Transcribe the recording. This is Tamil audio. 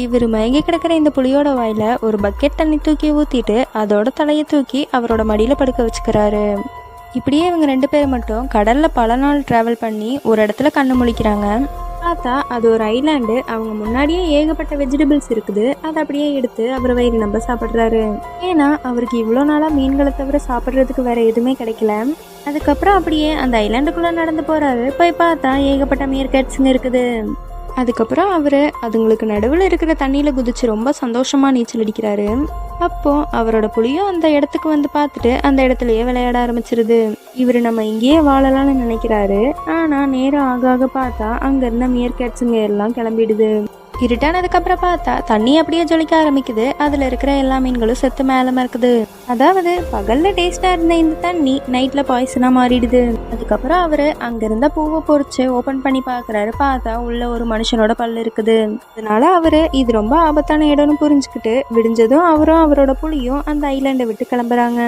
இவர் மயங்கி கிடக்கிற இந்த புலியோட வாயில ஒரு பக்கெட் தண்ணி தூக்கி ஊத்திட்டு அதோட தலையை தூக்கி அவரோட மடியில படுக்க வச்சுக்கிறாரு. இப்படியே இவங்க 2 பேரும் மட்டும் கடல்ல பல நாள் டிராவல் பண்ணி ஒரு இடத்துல கண்ணு முழிக்கிறாங்க. பார்த்தா அது ஒரு ஐலாண்டு. அவங்க முன்னாடியே ஏகப்பட்ட வெஜிடபிள்ஸ் இருக்குது. அதை அப்படியே எடுத்து அவர் வயிறு நம்ப சாப்பிட்றாரு. ஏன்னா அவருக்கு இவ்வளோ நாளாக மீன்களை தவிர சாப்பிட்றதுக்கு வேற எதுவுமே கிடைக்கல. அதுக்கப்புறம் அப்படியே அந்த ஐலாண்டுக்குள்ளே நடந்து போகிறாரு. போய் பார்த்தா ஏகப்பட்ட மீர்கேட்ஸுங்க இருக்குது. அதுக்கப்புறம் அவர் அதுங்களுக்கு நடுவில் இருக்கிற தண்ணியில் குதிச்சு ரொம்ப சந்தோஷமாக நீச்சல் அடிக்கிறாரு. அப்போது அவரோட புலியும் அந்த இடத்துக்கு வந்து பார்த்துட்டு அந்த இடத்துலையே விளையாட ஆரம்பிச்சிருது. இவர் நம்ம இங்கேயே வாழலாம்னு நினைக்கிறாரு. ஆனால் நேரம் ஆக ஆக பார்த்தா அங்கே இருந்த மீர்கேட்ஸுங்க எல்லாம் கிளம்பிடுது. இருட்டானதுக்கப்புறம் பார்த்தா தண்ணி அப்படியே ஜொலிக்க ஆரம்பிக்குது. அதில் இருக்கிற எல்லா மீன்களும் செத்து மேலே மறக்குது. அதாவது பகலில் டேஸ்டாக இருந்த இந்த தண்ணி நைட்டில் பாய்சனாக மாறிடுது. அதுக்கப்புறம் அவர் அங்கே இருந்த பூவை பொறிச்சு ஓப்பன் பண்ணி பார்க்குறாரு. பார்த்தா உள்ள ஒரு மனுஷனோட பல் இருக்குது. அதனால அவர் இது ரொம்ப ஆபத்தான இடம்னு புரிஞ்சுக்கிட்டு விடிஞ்சதும் அவரும் அவரோட புலியும் அந்த ஐலாண்டை விட்டு கிளம்புறாங்க.